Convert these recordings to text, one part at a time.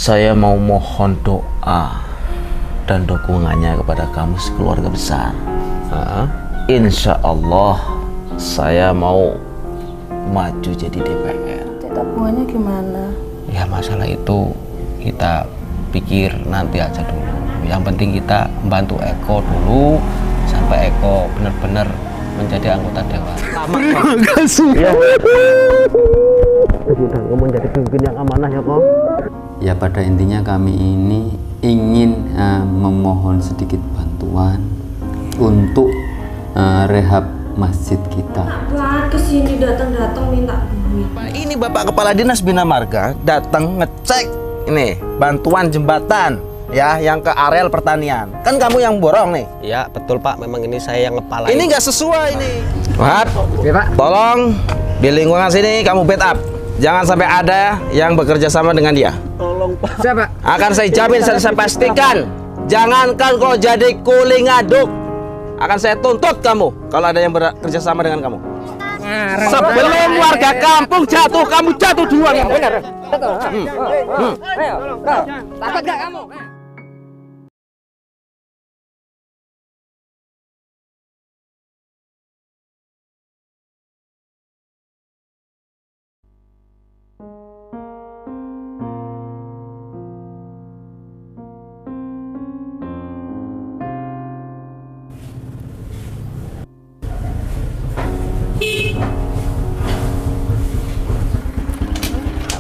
Saya mau mohon doa dan dukungannya kepada kamu sekeluarga besar. Insya Allah saya mau maju jadi DPR. Tabungannya gimana? Ya masalah itu kita pikir nanti aja dulu. Yang penting kita membantu Eko dulu sampai Eko benar-benar menjadi anggota dewan. Terima kasih. Ya. Udah ngomong jadi pemimpin yang amanah ya kok. Ya pada intinya kami ini ingin memohon sedikit bantuan untuk rehab masjid kita. Pak kesini datang minta duit. Ini Bapak Kepala Dinas Bina Marga datang ngecek ini bantuan jembatan ya yang ke areal pertanian. Kan kamu yang borong nih. Ya betul Pak, memang ini saya yang ngepalain. Ini nggak sesuai ini. Pak, tolong di lingkungan sini kamu backup. Jangan sampai ada yang bekerja sama dengan dia. Tolong Pak. Siapa? Akan saya jamin, saya pastikan. Jangankan kau jadi kuli ngaduk, akan saya tuntut kamu kalau ada yang bekerja sama dengan kamu. Sebelum warga kampung jatuh, kamu jatuh duluan. Benar. Betul. Ayo, takut gak kamu?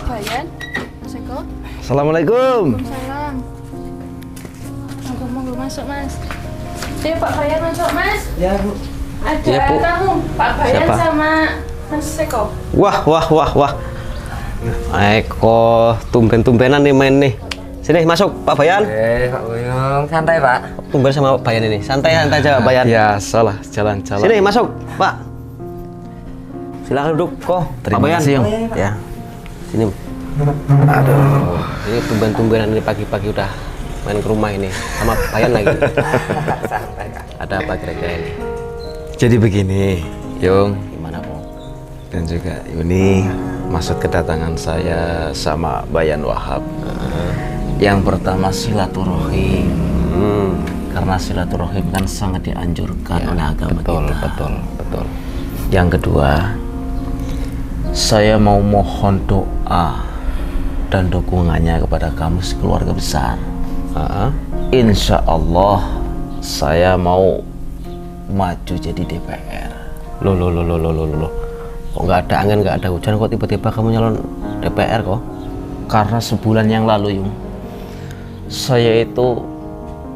Bayan, Seko. Assalamualaikum. Salam. Monggo masuk Mas. Pak Bayan masuk Mas. Ya Bu. Ada Ya, Bu. kamu, Pak Bayan Siapa? sama Mas Seko. Wah. Eko tumben-tumbenan nih main nih. Sini masuk Pak Bayan. Pak Buyung, santai Pak. Tumben sama Pak Bayan ini. Santai aja Pak Bayan. Ya salah jalan-jalan. Sini masuk Pak. Silakan duduk kok. Pak Bayan. kasih, Yung. Ya. Sini. Aduh. Ini tumben-tumbenan ini pagi-pagi udah main ke rumah ini sama Pak Bayan lagi. Santai Pak. Ada apa kira-kira ini? Jadi begini, Yung Gimana kok? dan juga Yuni, maksud kedatangan saya sama Bayan Wahab. Yang pertama silaturahim. Karena silaturahim kan sangat dianjurkan oleh agama kita. Betul. Yang kedua, saya mau mohon doa dan dukungannya kepada kamu sekeluarga besar. Insya Allah saya mau maju jadi DPR. Loh. Kok nggak ada angin, nggak ada hujan, kok tiba-tiba kamu nyalon DPR kok? Karena sebulan yang lalu, Yung, saya itu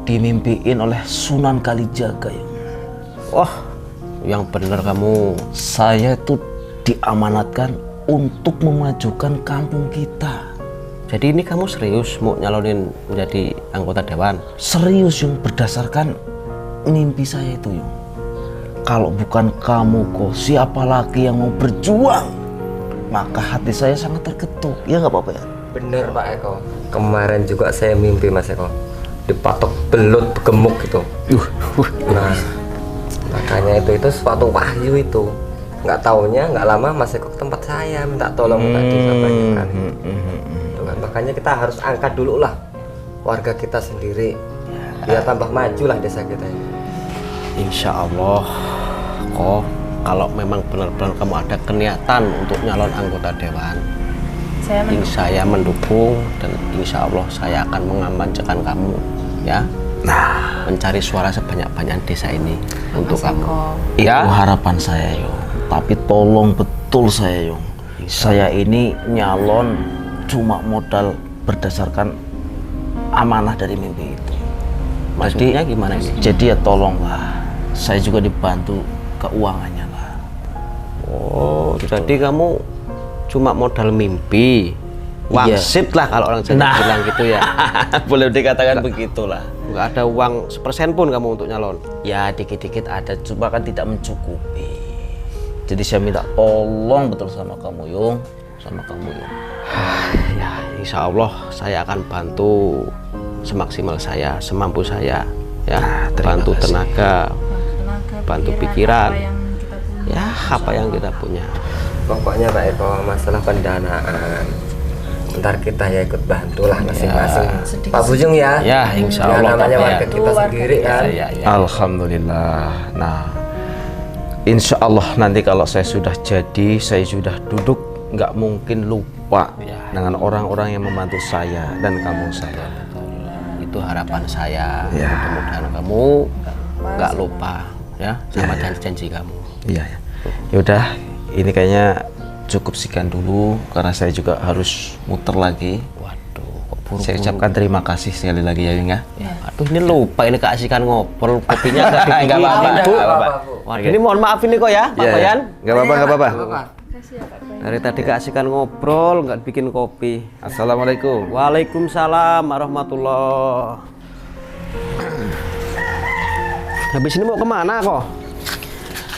dimimpiin oleh Sunan Kalijaga, Yung. Wah, yang bener kamu. Saya itu diamanatkan untuk memajukan kampung kita. Jadi ini kamu serius mau nyalonin menjadi anggota dewan? Serius, Yung, berdasarkan mimpi saya itu, Yung. Kalau bukan kamu kok, siapa lagi yang mau berjuang? Maka hati saya sangat terketuk. Ya nggak apa-apa ya? Bener Pak Eko. Kemarin juga saya mimpi Mas Eko. Dipatok belut gemuk gitu. Nah, makanya itu suatu wahyu itu. Nggak taunya nggak lama Mas Eko ke tempat saya minta tolong minta disampaikan. Makanya kita harus angkat dulu lah warga kita sendiri. Biar tambah maju lah desa kita ini. Insya Allah kok kalau memang benar-benar kamu ada keniatan untuk nyalon anggota dewan, saya mendukung dan insya Allah saya akan mengamankan kamu ya. Nah, mencari suara sebanyak-banyak desa ini untuk kamu. Itu Ya. harapan saya, Yung. Tapi tolong betul saya, Yung. Saya ini nyalon cuma modal berdasarkan amanah dari mimpi itu. Maksudnya gimana ini? Jadi ya tolonglah, saya juga dibantu keuangannya lah. Oh, jadi kamu cuma modal mimpi, wangsit lah kalau orang Jawa bilang gitu ya. Boleh dikatakan begitulah. Nggak ada uang sepersen pun kamu untuk nyalon. Ya dikit-dikit ada, cuma kan tidak mencukupi. Jadi saya minta tolong betul sama kamu, Yung. Ya, insya Allah saya akan bantu semaksimal saya, semampu saya. Ya, bantu kasih. tenaga, bantu pikiran. Apa yang kita punya. Ya, apa yang kita punya. Pokoknya Pak Eko masalah pendanaan ntar kita ya ikut bantulah masing-masing. Pak Bujung ya. Ya, insya Ya, Allah. namanya Pak, warga kita sendiri kan. Ya. Alhamdulillah. Nah, insya Allah nanti kalau saya sudah jadi, saya sudah duduk, nggak mungkin lupa dengan orang-orang yang membantu saya dan kampung saya. Itu harapan saya. Ya. Mudah-mudahan kamu nggak lupa ya sama janji-janji kamu. Iya, ya. Yaudah, ini kayaknya cukup sekian dulu karena saya juga harus muter lagi. Waduh, kok buru-buru. Saya ucapkan terima kasih sekali lagi ya, Yung ya. Aduh, ini lupa ini keasikan ngobrol, kopinya nggak dibikin. Nggak apa-apa, Bu. nggak apa-apa. Waduh, ini mohon maaf ini kok ya, Pak Iya, Bayan. nggak apa-apa, nggak apa-apa. Kasih ya Pak Bayan. Dari tadi keasikan ngobrol, nggak bikin kopi. Assalamualaikum. Waalaikumsalam warahmatullah. Habis ini mau kemana kok?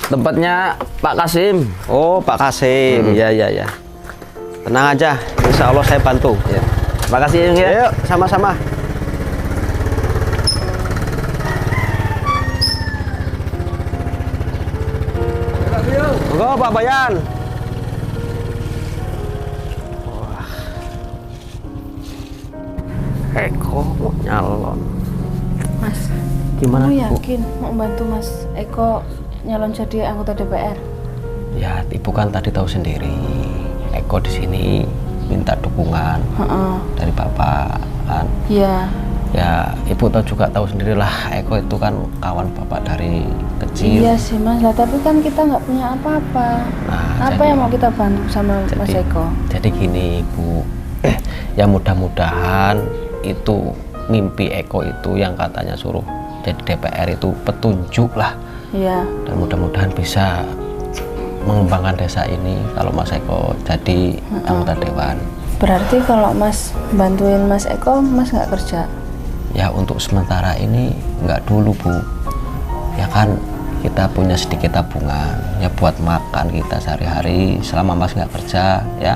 Tempatnya Pak Kasim. Oh, Pak Kasim. Ya. Tenang aja, insya Allah saya bantu. Ya. Terima kasih, Yung ya. Ayo, sama-sama. Monggo, Pak Bayan. Wah. Eko mau nyalon. Mas, Gimana, kamu Bu? yakin mau bantu Mas Eko nyalon jadi anggota DPR? Ya, Ibu kan tadi tahu sendiri. Eko di sini minta dukungan Heeh. dari Bapak kan. Iya. Ya, Ibu juga tahu sendirilah, Eko itu kan kawan Bapak dari kecil. Iya sih Mas, lah tapi kan kita nggak punya apa-apa. Nah, Apa jadi- yang mau kita bantu sama Mas Eko? Jadi gini, Bu. Ya mudah-mudahan itu mimpi Eko itu yang katanya suruh jadi DPR itu petunjuk lah. Iya. Dan mudah-mudahan bisa mengembangkan desa ini kalau Mas Eko jadi anggota dewan. Berarti kalau Mas bantuin Mas Eko, Mas nggak kerja? Ya untuk sementara ini nggak dulu, Bu. Ya kan kita punya sedikit tabungan ya buat makan kita sehari-hari selama Mas nggak kerja ya.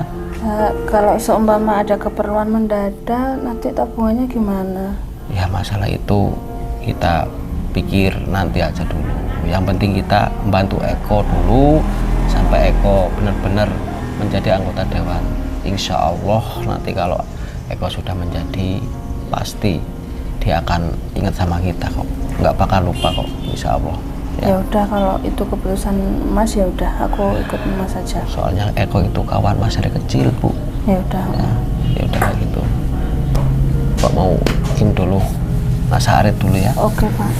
Kalau seumpama ada keperluan mendadak, nanti tabungannya gimana? Ya masalah itu kita pikir nanti aja dulu. Yang penting kita membantu Eko dulu sampai Eko benar-benar menjadi anggota dewan. Insya Allah nanti kalau Eko sudah menjadi, pasti dia akan ingat sama kita kok. Nggak bakal lupa kok, insya Allah. Ya udah, kalau itu keputusan Mas ya udah, aku ikut Mas aja. Soalnya Eko itu kawan Mas dari kecil, Bu. Ya udah. Ya udah kayak gitu. Pak mau ini dulu, masak arit dulu ya. Oke Pak.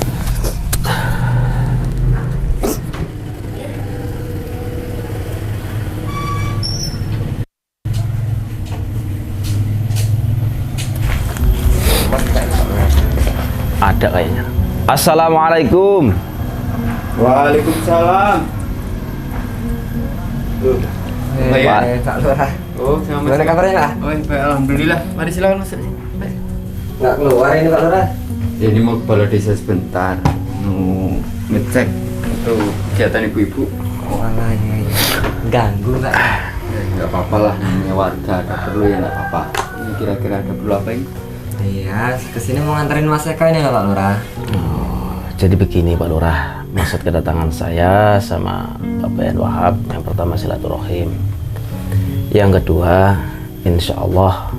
Ada kayaknya. Assalamualaikum. Waalaikumsalam. Pak. Kak Lurah. Oh, selamat Gimana kabarnya, Kak? Oh, baik, alhamdulillah. Mari silakan masuk. Nggak keluar ini Pak Lurah. Ini mau ke balai desa sebentar, mau ngecek itu kegiatan ibu-ibu. Walah, iya. Ganggu Kak. Ya, nggak apa-apa lah, namanya warga ada perlu ya nggak apa-apa. Ini kira-kira ada perlu apa ini? Iya, kesini mau nganterin Mas Eko ini Pak Lurah. Jadi begini Pak Lurah, maksud kedatangan saya sama Pak Bayan Wahab, yang pertama silaturahim. Yang kedua, insya Allah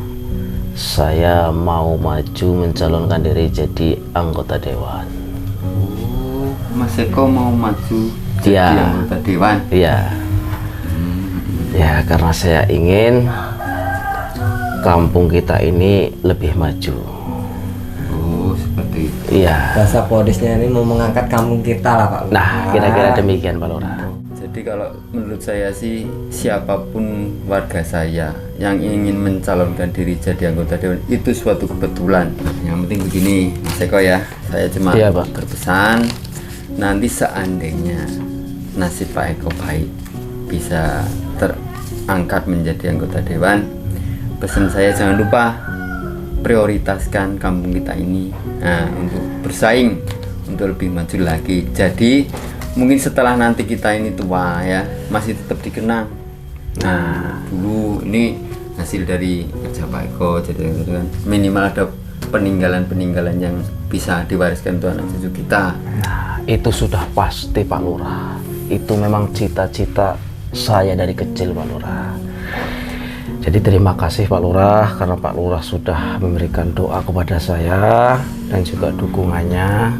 saya mau maju mencalonkan diri jadi anggota dewan. Oh, Mas Eko mau maju jadi Iya. anggota dewan. Iya. Ya, karena saya ingin kampung kita ini lebih maju. Oh, seperti itu. Iya. Bahasa podisnya ini mau mengangkat kampung kita lah Pak Lurah. Nah, kira-kira demikian Pak Lurah. Jadi kalau menurut saya sih, siapapun warga saya yang ingin mencalonkan diri jadi anggota dewan itu suatu kebetulan. Yang penting begini, Mas Eko ya, saya cuma Iya, Pak. berpesan nanti seandainya nasib Pak Eko baik bisa terangkat menjadi anggota dewan, pesan saya jangan lupa prioritaskan kampung kita ini untuk bersaing untuk lebih maju lagi. Jadi mungkin setelah nanti kita ini tua ya masih tetap dikenang. Nah dulu ini hasil dari kerja Pak Eko, jadi kan minimal ada peninggalan yang bisa diwariskan untuk anak cucu kita. Nah, itu sudah pasti Pak Lurah. Itu memang cita-cita saya dari kecil Pak Lurah. Jadi terima kasih Pak Lurah karena Pak Lurah sudah memberikan doa kepada saya dan juga dukungannya.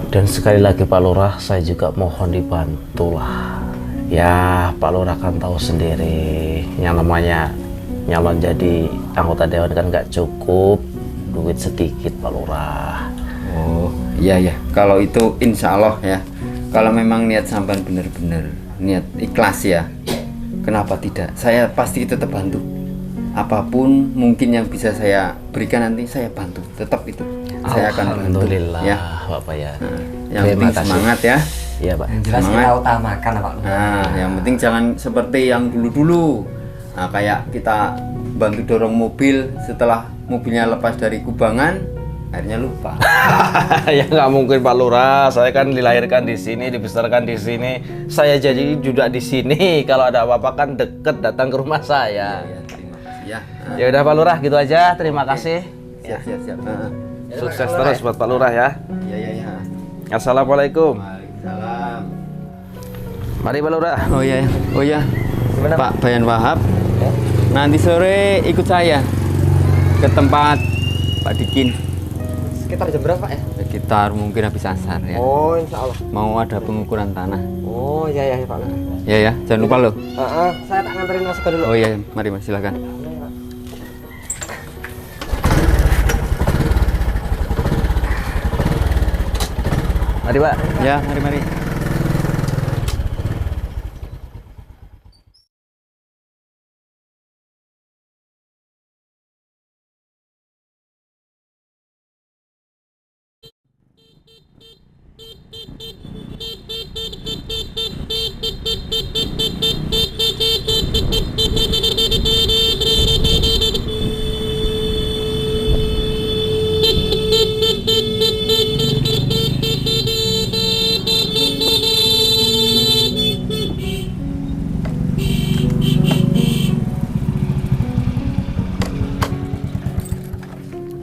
Dan sekali lagi Pak Lurah, saya juga mohon dibantulah. Ya Pak Lurah kan tahu sendiri, yang namanya nyalon jadi anggota dewan kan nggak cukup duit sedikit Pak Lurah. Oh iya ya, kalau itu insya Allah ya, kalau memang niat sampean bener-bener niat ikhlas ya, kenapa tidak? Saya pasti tetap bantu. Apapun mungkin yang bisa saya berikan nanti saya bantu. Tetap itu. Saya akan bantu. Alhamdulillah Ya. Bapak ya. Yang penting semangat ya. Iya Pak. Jelas kita utamakan Pak. Nah, yang penting jangan seperti yang dulu-dulu. Nah, kayak kita bantu dorong mobil, setelah mobilnya lepas dari kubangan, akhirnya lupa. Ya nggak mungkin Pak Lurah, saya kan dilahirkan di sini, dibesarkan di sini, saya jadi juga di sini. Kalau ada apa-apa kan deket datang ke rumah saya. Ya, terima kasih ya. Ya udah Pak Lurah gitu aja, terima kasih. Siap. Sukses terus buat Pak Lurah ya. Ya. Assalamualaikum. Waalaikumsalam. Mari Pak Lurah. Oh ya. Gimana, Pak Bayan Wahab. Nanti sore ikut saya ke tempat Pak Dikin. Sekitar jam berapa ya? Sekitar mungkin habis asar ya. Oh, insya Allah. Mau ada pengukuran tanah. Oh, iya Pak. Ya, jangan lupa loh. Saya tak nganterin Mas Eko dulu. Oh iya, mari Mas, silakan. Mari Pak. Ya, mari.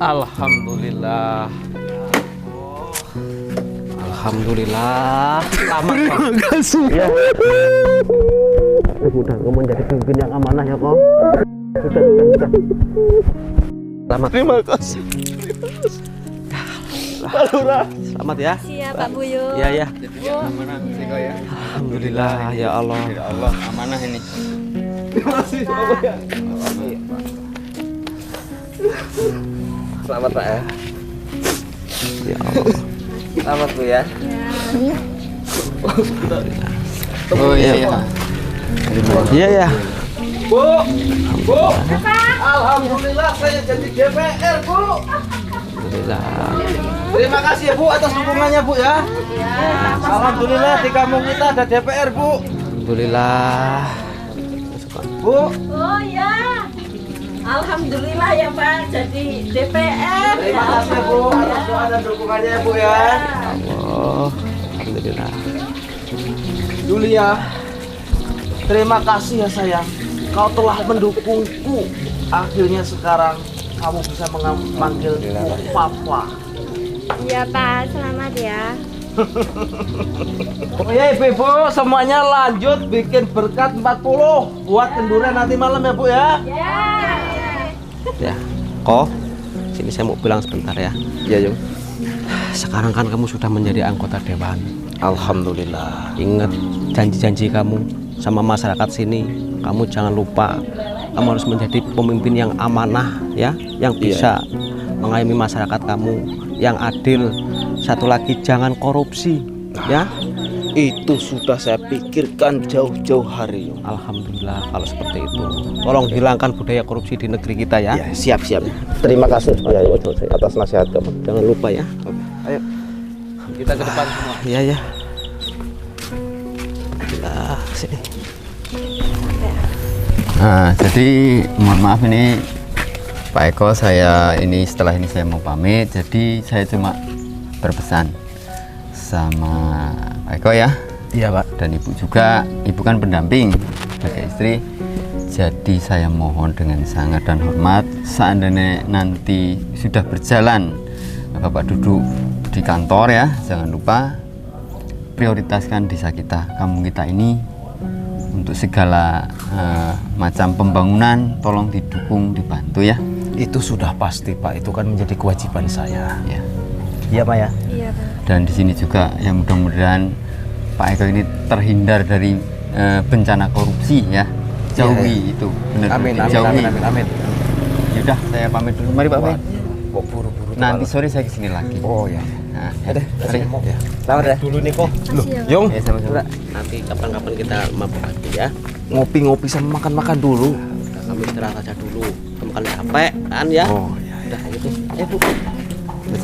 Alhamdulillah. Alhamdulillah. Selamat. Terima kasih. Ya. Mudah kamu menjadi pemimpin yang amanah ya kok. Sudah. Selamat. Terima kasih. Pak Lurah. Selamat ya. Siap Pak Buyu. Iya. Amanah Seko ya. Alhamdulillah ya Allah. Ya Allah, amanah ini. Terima kasih Bapak ya. Selamat Pak ya. Ya Allah. Selamat Bu ya. Oh iya. Iya ya. Bu. Alhamdulillah saya jadi DPR Bu. Alhamdulillah. Terima kasih ya Bu atas dukungannya Bu ya. Alhamdulillah di kampung kita ada DPR Bu. Alhamdulillah. Bu. Oh ya, alhamdulillah ya Pak, jadi DPR. Terima kasih Bu atas doa dan dukungannya ya Bu ya. Allah. Alhamdulillah. Julia, terima kasih ya sayang. Kau telah mendukungku. Akhirnya sekarang kamu bisa memanggilku Papa. Iya Pak, selamat ya. Oh ya Ibu, semuanya lanjut bikin berkat 40 buat kenduran nanti malam ya Bu ya. Ya. Kok sini saya mau bilang sebentar ya. Iya Jung. Sekarang kan kamu sudah menjadi anggota dewan. Alhamdulillah. Ingat janji-janji kamu sama masyarakat sini. Kamu jangan lupa. Kamu harus menjadi pemimpin yang amanah ya, yang bisa mengayomi masyarakat kamu, yang adil. Satu lagi, jangan korupsi ya. Itu sudah saya pikirkan jauh-jauh hari. Alhamdulillah kalau seperti itu. Tolong hilangkan budaya korupsi di negeri kita ya. Ya, siap. Terima kasih ya, atas nasihat kamu. Jangan lupa ya. Ayo. Kita ke depan semua. Iya. Nah, sini. Nah, jadi mohon maaf ini Pak Eko, saya ini setelah ini saya mau pamit, jadi saya cuma berpesan sama Pak Eko ya. Iya Pak. Dan Ibu juga, Ibu kan pendamping sebagai istri. Jadi saya mohon dengan sangat dan hormat, seandainya nanti sudah berjalan Bapak duduk di kantor ya, jangan lupa prioritaskan desa kita, kampung kita ini untuk segala macam pembangunan tolong didukung, dibantu ya. Itu sudah pasti Pak, itu kan menjadi kewajiban saya. Ya. Iya Pak ya. Iya Pak. Dan di sini juga yang mudah-mudahan Pak Eko ini terhindar dari bencana korupsi ya. Jauhi itu, benar. Amin, amin, Jauhi. amin, amin, amin. Yaudah, saya pamit dulu. Mari Pak Bay. Kok buru-buru? Nanti sore saya kesini lagi. Oh ya. Nah, mari. Ya. Selamat ya. Dulu nih kok. Loh, Yung, Ya, sama-sama. Nanti kapan-kapan kita mampir lagi ya. ngopi-ngopi sama makan-makan dulu. Udah, kami istirahat aja dulu. Kamu kan capek kan ya? Oh ya. Udah gitu. Bu.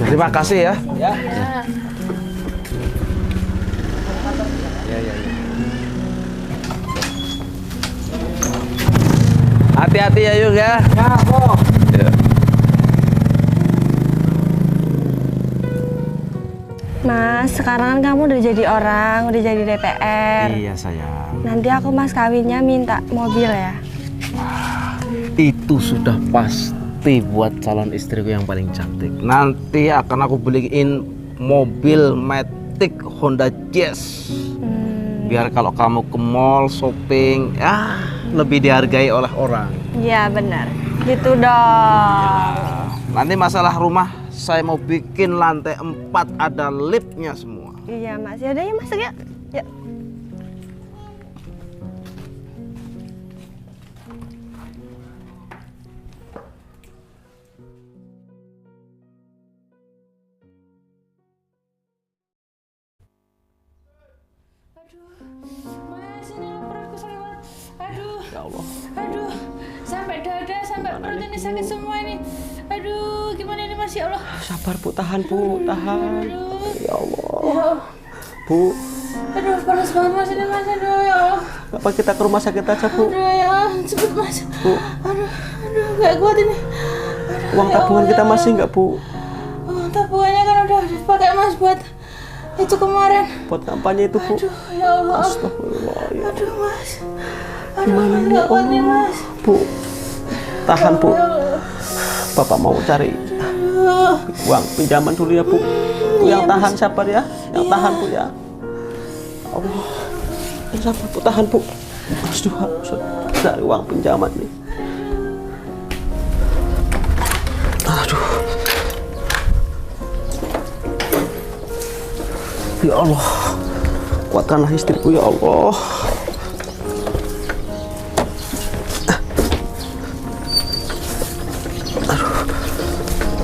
Terima kasih ya. Ya. Hati-hati ya Yung ya. Mas, sekarang kan kamu udah jadi orang, udah jadi DPR. Iya sayang. Nanti aku mas kawinnya minta mobil ya. Itu sudah pasti buat calon istriku yang paling cantik. Nanti akan aku beliin mobil Matic Honda Jazz. Biar kalau kamu ke mall shopping, ya lebih dihargai oleh orang. Iya benar, gitu dong. Nanti masalah rumah, saya mau bikin lantai 4 ada liftnya semua. Iya mas, yaudah ya masuk ya. Yuk. Mas, ini lapar aku sakit banget. Aduh. Ya Allah. Aduh. Sampai dada, sampai perut ini sakit semua ini. Aduh, gimana ini Mas ya Allah? Sabar Bu, tahan Bu, tahan. Aduh. Ya Allah. Ya Allah. Bu, Aduh, panas banget Mas ini Mas. Aduh, ya Allah. apa kita ke rumah sakit aja Bu? Aduh, ya Allah. Cepet Mas. Bu, Aduh, gak kuat ini. uang tabungan kita masih nggak Bu? Oh, tabungannya kan udah dipakai Mas buat itu kemarin. Buat kampanye itu Bu. Aduh, ya Allah. Astagfirullah ya. Aduh, Mas. Aduh, Gimana ini gak kuat nih Mas. Bu, tahan Bu. Ya Allah. Bapak mau cari Aduh. uang pinjaman dulu ya Bu. Bu yang tahan sabar ya. Yang tahan Bu ya. Allah. Yang sabar Bu, tahan Bu. Aduh, harus cari uang pinjaman nih. Aduh. Ya Allah. Kuatkanlah istriku ya Allah.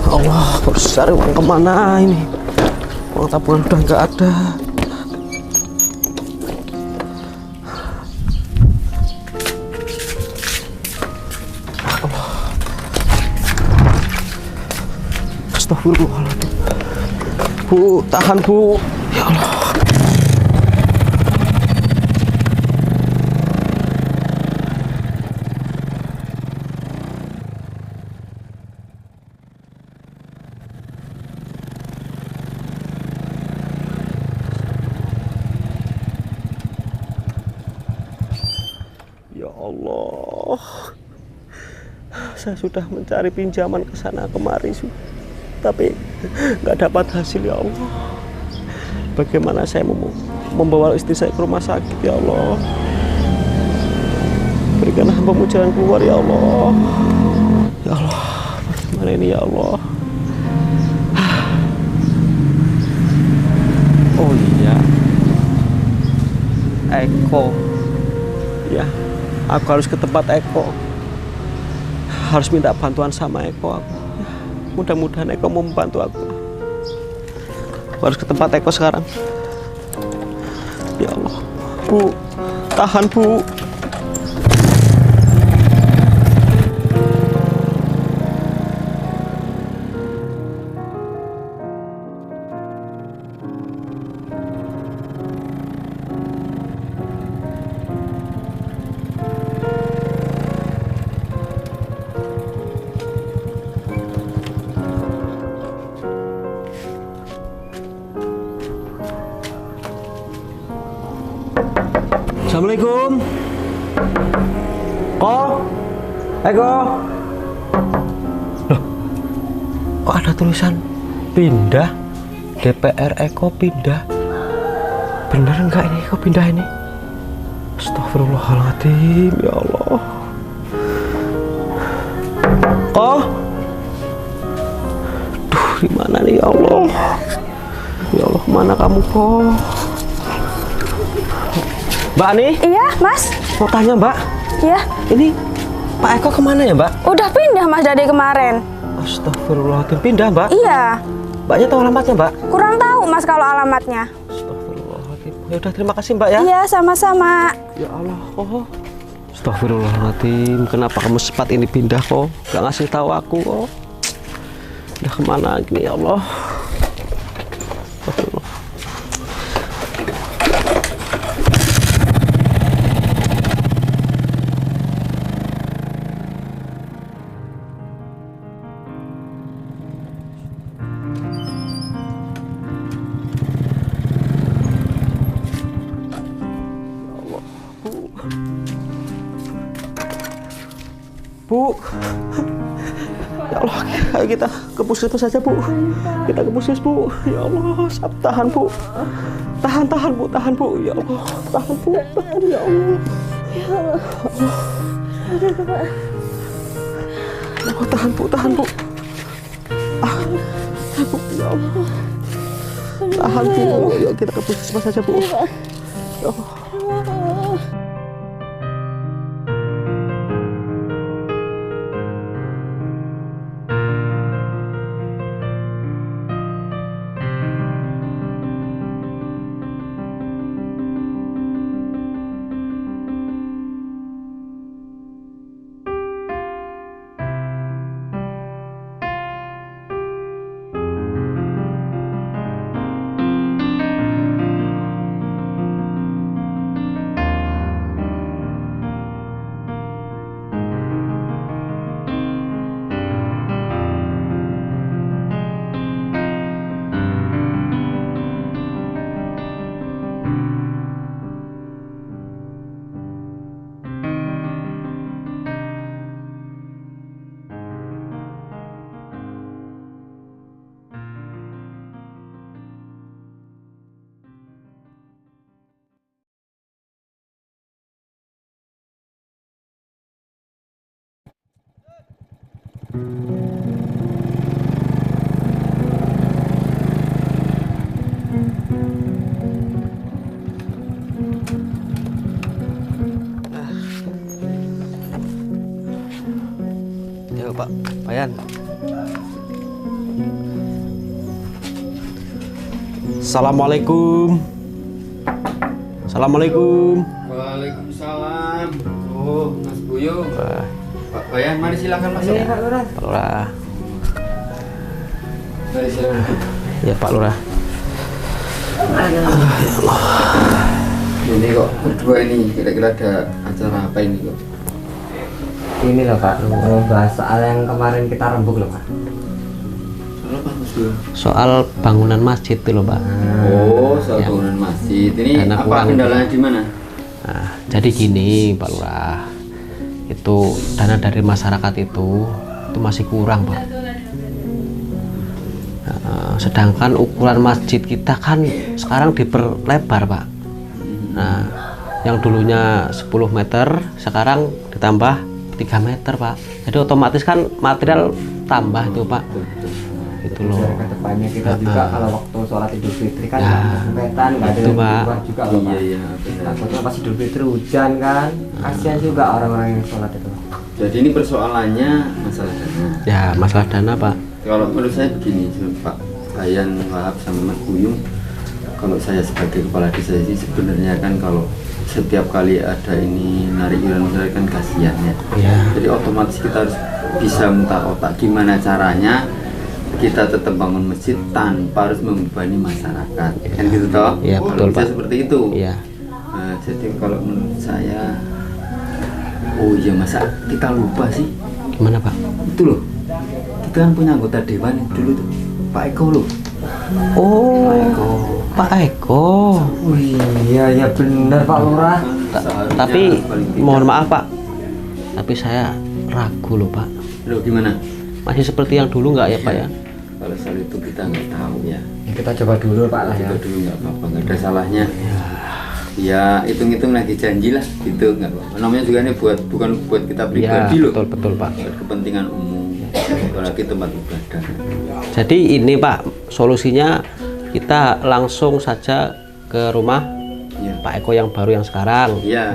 Allah, harus cari uang kemana ini? Uang tabungan udah nggak ada. Allah. Astagfirullahaladzim. Bu, tahan Bu. Ya Allah. Ya Allah, saya sudah mencari pinjaman ke sana kemari, tapi nggak dapat hasil ya Allah. Bagaimana saya membawa istri saya ke rumah sakit ya Allah? Berikanlah hamba-Mu jalan keluar ya Allah. Ya Allah, bagaimana ini ya Allah? Oh iya, Eko, ya. Aku harus ke tempat Eko. Harus minta bantuan sama Eko aku. Ya, mudah-mudahan Eko mau membantu aku. Aku harus ke tempat Eko sekarang. Ya Allah. Bu, tahan Bu. Assalamualaikum. Eko. Loh, kok ada tulisan pindah? DPR Eko pindah. Bener nggak ini Eko pindah ini? Astagfirullahaladzim, ya Allah. Kok? Duh, di mana nih ya Allah? Ya Allah, mana kamu kok? Mbak nih? Iya, Mas. Mau tanya Mbak, Iya. ini Pak Eko kemana ya Mbak? Udah pindah Mas dari kemarin. Astagfirullahaladzim, pindah Mbak? Iya. Mbaknya tahu alamatnya Mbak? Kurang tahu Mas kalau alamatnya. Astagfirullahaladzim. Ya udah, terima kasih Mbak ya. Iya, sama-sama. Ya Allah kok. Astagfirullahaladzim, kenapa kamu cepat ini pindah kok? Gak ngasih tahu aku kok. Udah kemana gini ya Allah? Astagfirullah. Bu, ya Allah, ayo kita ke puskesmas saja Bu. Kita ke puskesmas Bu. Ya Allah, tahan Bu. Tahan Bu, tahan Bu. Ya Allah, tahan Bu, tahan ya Allah. Ya Allah. Oh, tahan Bu, tahan Bu. Ah, Bu, ya Allah. Tahan Bu. Yuk kita ke puskesmas saja Bu. Ya Allah. Ya Pak, Bayan. Assalamualaikum. Assalamualaikum. Waalaikumsalam. Oh, Mas Buyo. Pak Bayan, mari silakan masuk. Pak Lurah. Mari silakan. Ya Pak Lurah. Ini kok berdua ini kira-kira ada acara apa ini kok? Ini loh Pak, membahas soal yang kemarin kita rembuk loh Pak. Soal apa Mas Buyo? Soal bangunan masjid itu loh Pak. Oh, soal Ya. bangunan masjid. Ini Dana apa kurang. kendalanya di mana? Nah, jadi gini Pak Lurah, itu dana dari masyarakat itu masih kurang Pak. Sedangkan ukuran masjid kita kan sekarang diperlebar Pak. Nah, yang dulunya 10 meter sekarang ditambah 3 meter Pak. Jadi otomatis kan material tambah itu Pak. Itu loh. Biar ke depannya kita juga kalau waktu sholat Idul Fitri kan Ya, nggak ada sempetan, nggak ada itu, yang Pak. keluar juga loh Pak. Iya, benar. Takutnya pas Idul Fitri hujan kan, kasihan juga orang-orang yang sholat itu. Jadi ini persoalannya masalah dana. Ya, masalah dana Pak. Kalau menurut saya begini, Pak Bayan Wahab sama Mas Buyung, kalau saya sebagai kepala desa sih sebenarnya kan kalau setiap kali ada ini narik iuran masyarakat kan kasihan ya. Iya. Jadi otomatis kita harus bisa mutar otak gimana caranya kita tetap bangun masjid tanpa harus membebani masyarakat. Kan gitu toh? Iya, betul, Kalau bisa Pak. seperti itu. Iya. Nah, jadi kalau menurut saya, oh iya masa kita lupa sih? Gimana Pak? Itu loh, kita kan punya anggota dewan yang dulu tuh, Pak Eko loh. Oh, Pak Eko. Pak Eko. Oh iya, ya benar Pak Lurah. Seharusnya Tapi paling tidak- mohon maaf Pak, tapi saya ragu loh Pak. Loh gimana? Masih seperti yang dulu nggak ya Pak ya? Kalau soal itu kita nggak tahu ya. Ya, kita coba dulu Pak lah ya. Kita dulu nggak apa-apa, nggak ada salahnya. Ya hitung-hitung lagi janji lah gitu, nggak apa-apa. Namanya juga ini bukan buat kita pribadi loh. Betul Pak. Buat kepentingan umum, apalagi tempat ibadah. Jadi ini Pak, solusinya kita langsung saja ke rumah Ya. Pak Eko yang baru yang sekarang. Iya.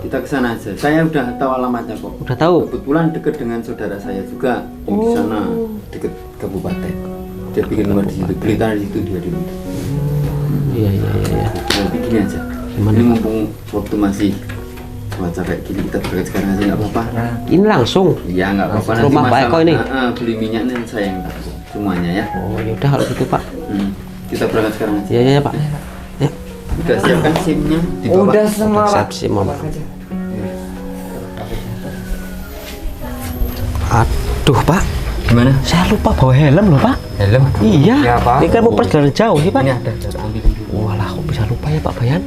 Kita ke sana aja. Saya udah tahu alamatnya kok. Udah tahu? Kebetulan deket dengan saudara saya juga yang di sana, deket kabupaten. Dia bikin rumah di situ, beli tanah di situ dia dulu. Iya. Kita bikin aja. Gimana, Ini Pak? mumpung waktu masih cuaca kayak gini, kita berangkat sekarang aja nggak apa-apa. Ini langsung. Iya nggak apa-apa. Nanti Rumah Pak masalah, Eko ini? beli minyaknya saya yang tanggung semuanya ya. Oh ya udah kalau gitu Pak. Kita berangkat sekarang aja. Iya Pak. Ya. Udah siapkan SIM-nya di bawah. Udah semua Pak. Siap sih Mama. Aduh Pak, Gimana? saya lupa bawa helm loh Pak. Helm? Iya. Ya, Pak. Ini kan mau perjalanan jauh sih Pak. Ini ada ambil dulu. Walah, kok bisa lupa ya Pak Bayan?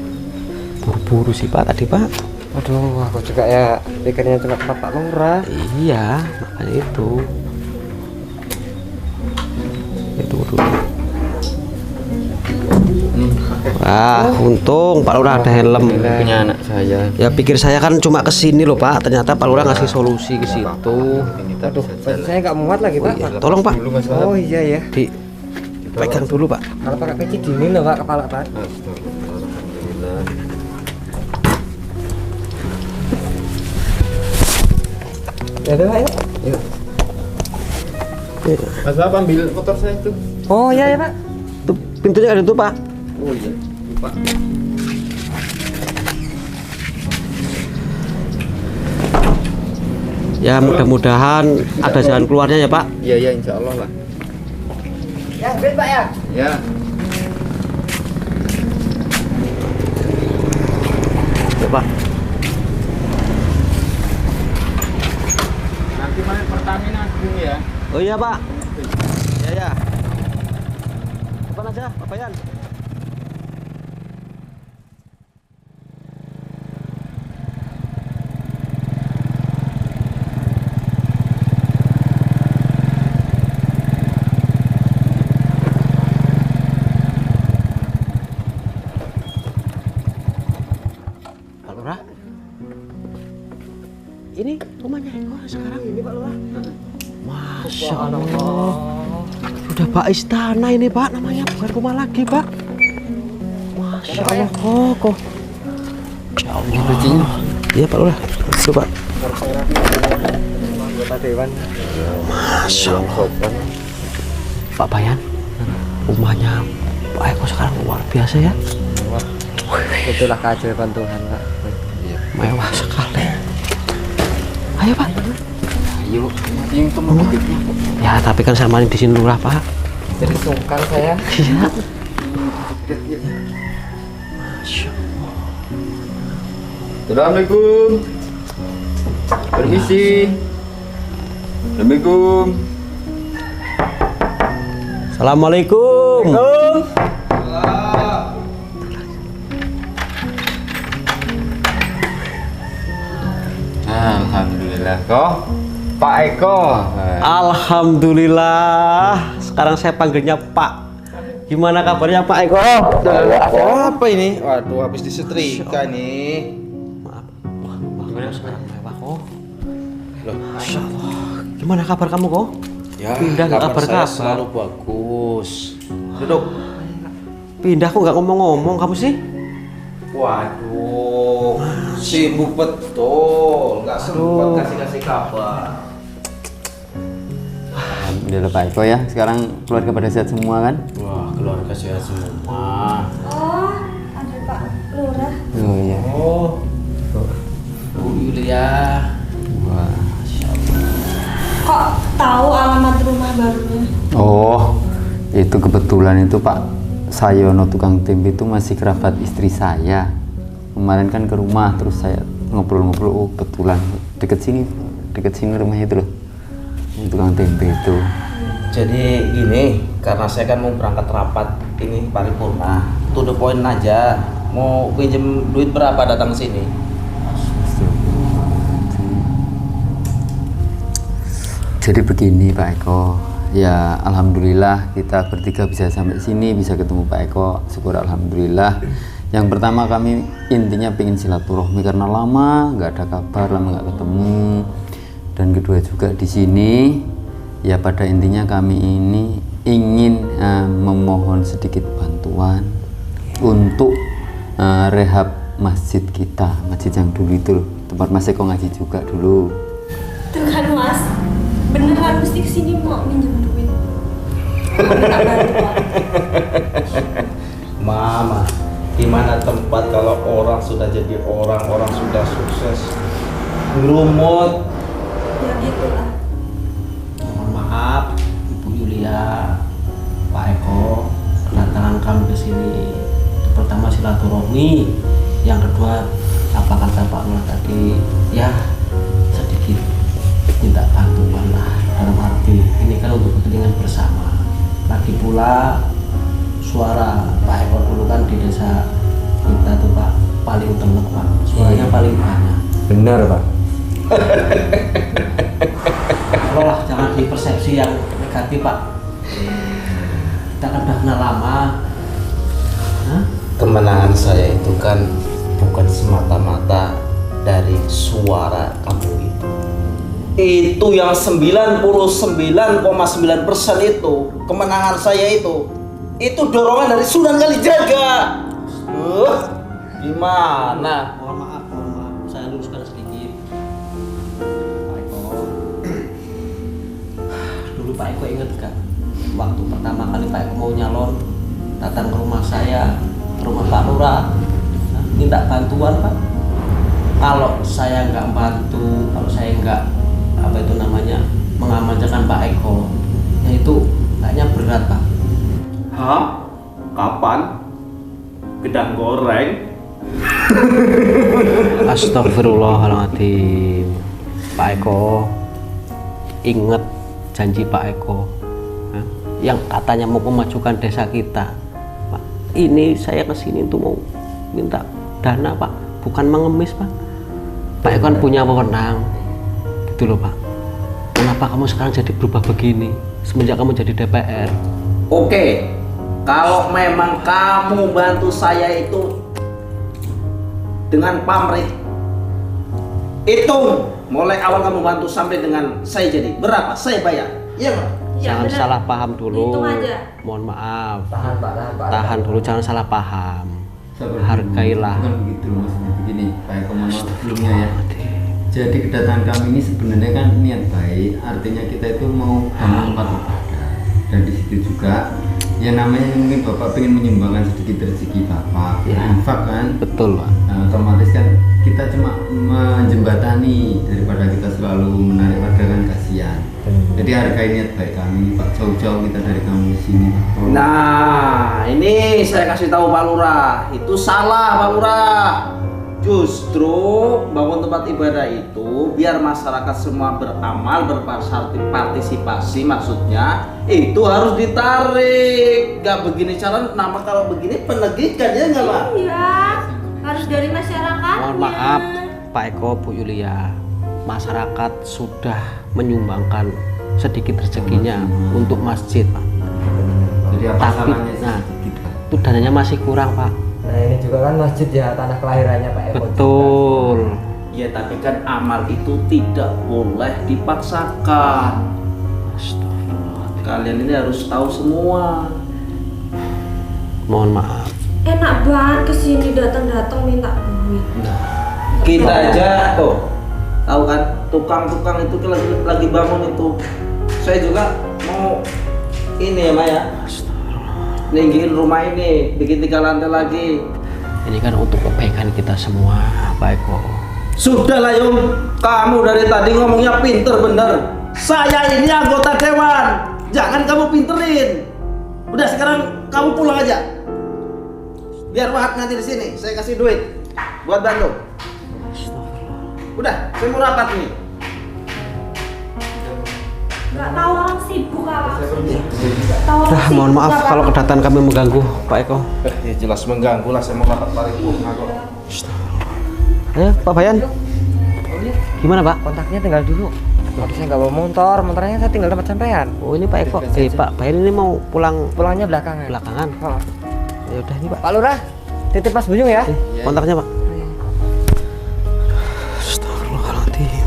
Buru-buru sih Pak tadi Pak. Aduh, aku juga ya pikirnya cuma Pak Lurah. Iya, makanya itu. Itu dulu. Wah, untung Pak Lurah ada helm. Punya anak saya. Ya pikir saya kan cuma kesini loh Pak. Ternyata Pak Lurah ngasih solusi ke situ. Aduh, saya nggak muat lagi Pak. Iya, tolong Pak. Oh iya ya. Pegang dulu Pak. Kalau pakai peci dingin loh Pak kepala Pak. Ya udah Pak, yuk. Mas Bapak ambil motor saya itu. Oh iya ya Pak. Tuh, pintunya ada tuh Pak. Oh iya, lupa. Ya mudah-mudahan ada jalan keluarnya ya Pak. Iya ya, insya Allah lah. Ya, ambil Pak ya. Ya. Ya Pak. Nanti main Pertamina dulu ya. Oh iya Pak. Ya. Depan aja Pak Bayan. Pak Lurah. Ini rumahnya Eko sekarang ini Pak Lurah. Masya Allah. Sudah Pak istana ini Pak, namanya bukan rumah lagi Pak. Masya Allah kok. Ya Allah. Iya Pak Lurah. Itu Pak. Anggota dewan. Masya Allah. Pak Bayan, rumahnya Pak Eko sekarang luar biasa ya. Itulah keajaiban Tuhan Pak. Mewah sekali. Ayo Pak. Ayo, yang temen dikitnya. Ya tapi kan sama di sini lurah Pak. Jadi sungkan saya. Iya. Assalamualaikum. Permisi. Assalamualaikum. Assalamualaikum. Alhamdulillah kok Pak Eko. Alhamdulillah. Sekarang saya panggilnya Pak. Gimana kabarnya Pak Eko? Apa ini? Waduh, habis disetrika nih. Maaf. Wah, gimana sekarang mewah kok? Loh, Masya Allah. Gimana kabar kamu kok? Ya, Pindah nggak kabar kabar-kabar. saya selalu bagus. Duduk. Pindah kok nggak ngomong-ngomong kamu sih? Waduh, sibuk betul. Nggak sempat kasih-kasih kabar. Alhamdulillah Pak Eko ya. Sekarang keluarga pada sehat semua kan? Wah, keluarga sehat semua. Oh, ada Pak Lurah. Oh iya. Oh, Bu Yulia. Wah. Kok tahu alamat rumah barunya? Oh, itu kebetulan itu Pak Sayono tukang tempe itu masih kerabat istri saya. Kemarin kan ke rumah terus saya ngobrol-ngobrol, oh kebetulan deket sini rumahnya itu loh. Yang tukang tempe itu. Jadi gini, karena saya kan mau berangkat rapat ini paripurna, to the point aja. Mau pinjem duit berapa datang sini? Jadi begini Pak Eko, ya alhamdulillah kita bertiga bisa sampai sini, bisa ketemu Pak Eko, syukur alhamdulillah. Yang pertama kami intinya pengen silaturahmi karena lama nggak ada kabar, lama nggak ketemu. Dan kedua juga di sini ya pada intinya kami ini ingin memohon sedikit bantuan untuk rehab masjid kita, masjid yang dulu itu loh, tempat Mas Eko ngaji juga dulu. Tuh kan Mas, beneran mesti kesini mau minjem duit. Minta bantuan. Mama, di mana tempat kalau orang sudah jadi orang sudah sukses ngerumut. Ya gitulah. Mohon maaf Ibu Yulia, Pak Eko, kedatangan kami ke sini pertama silaturahmi, yang kedua apa kata Pak Lurah tadi, ya sedikit minta bantuan lah, dalam arti ini kan untuk kepentingan bersama. Lagi pula suara Pak Eko dulu kan di desa kita tuh Pak paling telek Pak, suaranya paling banyak. Benar Pak. Tolonglah jangan dipersepsi yang negatif Pak. Kita kan udah kenal lama. Kemenangan saya itu kan bukan semata-mata dari suara kamu itu. Itu yang 99,9% itu kemenangan saya itu dorongan dari Sunan Kalijaga. Gimana? Mohon maaf, saya luruskan sedikit. Pak Eko, dulu Pak Eko ingat kan, waktu pertama kali Pak Eko mau nyalon, datang ke rumah saya, ke rumah Pak Lurah, minta bantuan Pak. Kalau saya nggak bantu, kalau saya nggak mengamankan Pak Eko, ya itu kayaknya berat Pak. Hah? Kapan? Gedang goreng? Astagfirullahaladzim. Pak Eko, ingat janji Pak Eko yang katanya mau memajukan desa kita. Pak, ini saya kesini tuh mau minta dana Pak, bukan mengemis Pak. Pak Eko kan punya wewenang, gitu loh Pak. Kenapa kamu sekarang jadi berubah begini semenjak kamu jadi DPR? Oke, kalau memang kamu bantu saya itu dengan pamrih, hitung mulai awal kamu bantu sampai dengan saya jadi berapa saya bayar. Iya nggak? Jangan bener. salah paham dulu. Hitung aja. Mohon maaf. Tahan Pak, Tahan dulu, jangan salah paham. Sabar. Hargailah. Bukan begitu maksudnya begini, Pak Eko, mohon maaf sebelumnya ya. Jadi kedatangan kami ini sebenarnya kan niat baik, artinya kita itu mau bangun tempat ibadah. Dan di situ juga ya namanya mungkin Bapak pengen menyumbangkan sedikit rezeki Bapak, Ya. infak kan. Betul Pak. Nah, otomatis kan kita cuma menjembatani daripada kita selalu menarik warga kan kasihan. Jadi hargai niat baik kami Pak, jauh-jauh kita dari kamu di sini. Nah, ini saya kasih tahu Pak Lurah, itu salah Pak Lurah. Justru bangun tempat ibadah itu biar masyarakat semua beramal, berpartisipasi, maksudnya itu harus ditarik. Gak begini cara, nama kalau begini penegihkan ya nggak Pak? Iya, harus dari masyarakat. Mohon maaf Pak Eko, Bu Yulia, masyarakat sudah menyumbangkan sedikit rezekinya untuk masjid Pak. Jadi apa Tapi, salahnya nah, sedikit Pak? itu dananya masih kurang Pak. Nah ini juga kan masjid ya, tanah kelahirannya Pak Eko. Betul. Ya tapi kan amal itu tidak boleh dipaksakan. Astagfirullah. Kalian ini harus tahu semua. Mohon maaf. Enak banget kesini datang minta duit. Kita aja tahu kan tukang-tukang itu lagi bangun itu. Saya juga mau ini ya Maya, ninggiin rumah ini, bikin 3 lantai lagi. Ini kan untuk kebaikan kita semua Pak Eko. Sudahlah Yung, kamu dari tadi ngomongnya pinter bener. Saya ini anggota dewan, jangan kamu pinterin. Udah sekarang kamu pulang aja. Biar Wahab nanti di sini, saya kasih duit buat bantu. Udah, saya mau rapat nih. Nggak tahu orang sibuk apa. Tahu orang Nah, mohon sibuk maaf apa. kalau kedatangan kami mengganggu Pak Eko. Ya jelas mengganggu lah, saya mau rapat paripurna kok. Ayo Pak Bayan. Gimana Pak? Kontaknya tinggal dulu. Waduh, saya nggak bawa motor, motornya saya tinggal tempat sampean. Oh ini Pak Eko. Pak Bayan ini mau pulang Pulangnya belakangan. belakangan. Oh. Ya udah nih Pak. Pak Lurah, titip Mas Buyung ya. Kontaknya Pak. Astagfirullahaladzim.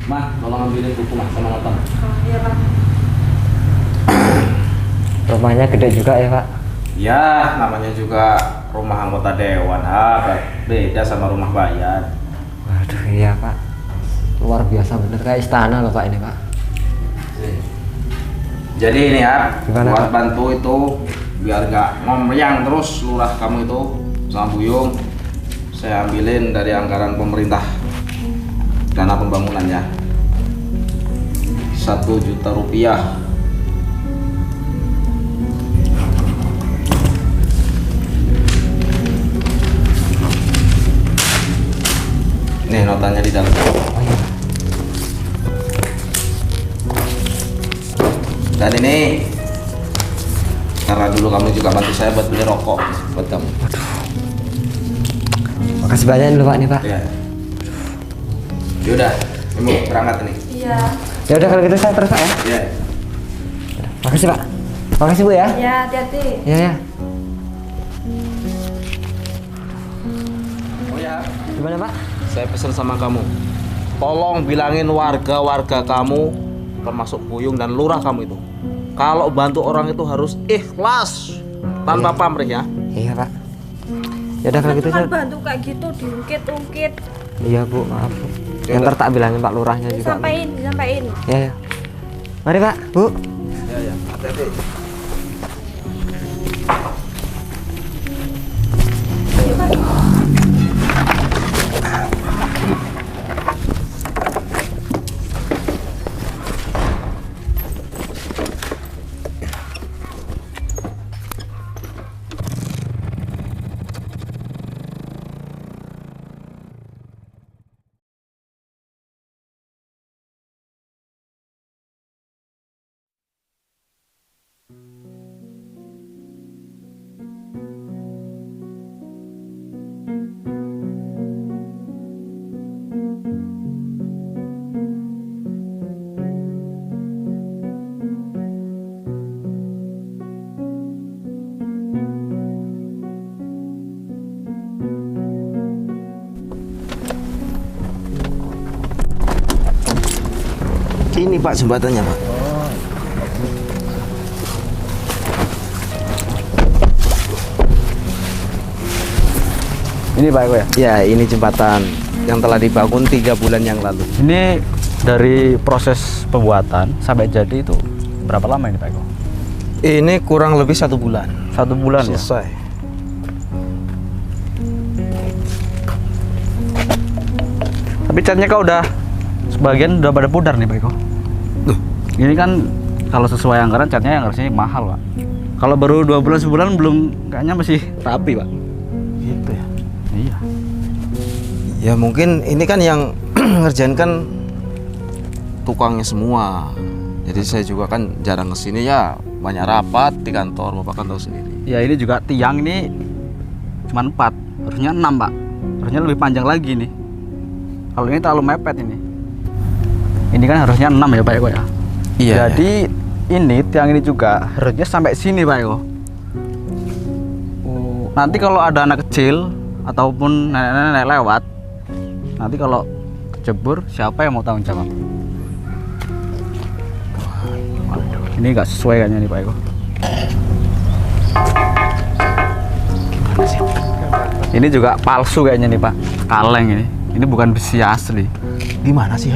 Mah, tolong ambilin buku Mah sama notnya. Iya Pak. Rumahnya gede juga ya Pak. Ya, namanya juga rumah anggota dewan, beda sama rumah bayan. Waduh iya Pak. Luar biasa bener kayak istana loh Pak ini Pak. Jadi ini ya, Gimana, buat Pak? bantu itu biar nggak ngomyang terus lurah kamu itu sama Buyung. Saya ambilin dari anggaran pemerintah dana pembangunannya 1 juta rupiah. Nih notanya di dalam. Dan ini karena dulu kamu juga bantu saya buat beli rokok buat kamu. Makasih banyak dulu Pak nih Pak. Ya. Yaudah, Ibu berangkat nih. Iya. Ya udah kalau gitu saya terus Pak ya. Ya. Makasih Pak. Makasih Bu ya. Ya, hati-hati. Ya ya. Oh ya. Gimana Pak? Saya pesan sama kamu. Tolong bilangin warga-warga kamu termasuk Buyung dan lurah kamu itu. Kalau bantu orang itu harus ikhlas tanpa pamrih ya. Iya Pak. Ya udah kalau gitu Cuma saya. bantu kayak gitu diungkit-ungkit. Iya Bu, maaf Bu. Ya, ntar tak bilangin Pak Lurahnya juga. Disampaikan. Ya ya. Mari Pak, Bu. Ya ya, hati-hati. Ini Pak jembatannya Pak. Ini Pak Eko ya? Ya, ini jembatan yang telah dibangun 3 bulan yang lalu. Ini dari proses pembuatan sampai jadi itu berapa lama ini Pak Eko? Ini kurang lebih 1 bulan. 1 bulan ya? Selesai. Tapi catnya kau udah sebagian udah pada pudar nih Pak Eko. Ini kan kalau sesuai anggaran catnya yang harusnya mahal Pak. Kalau baru 2 bulan sebulan belum, kayaknya masih rapi Pak. Gitu ya. Iya. Ya mungkin ini kan yang ngerjain kan tukangnya semua. Jadi saya juga kan jarang kesini ya, banyak rapat di kantor, Bapak kan tahu sendiri. Ya ini juga tiang ini cuma 4, harusnya 6 Pak. Harusnya lebih panjang lagi nih. Kalau ini terlalu mepet ini. Ini kan harusnya 6 ya Pak Eko ya. Iya. Jadi ini tiang ini juga harusnya sampai sini Pak Eko. Nanti kalau ada anak kecil ataupun nenek-nenek lewat, nanti kalau kecebur siapa yang mau tanggung jawab? Ini nggak sesuai kayaknya nih Pak Eko. Ini juga palsu kayaknya nih Pak, kaleng ini. Ini bukan besi asli. Gimana sih?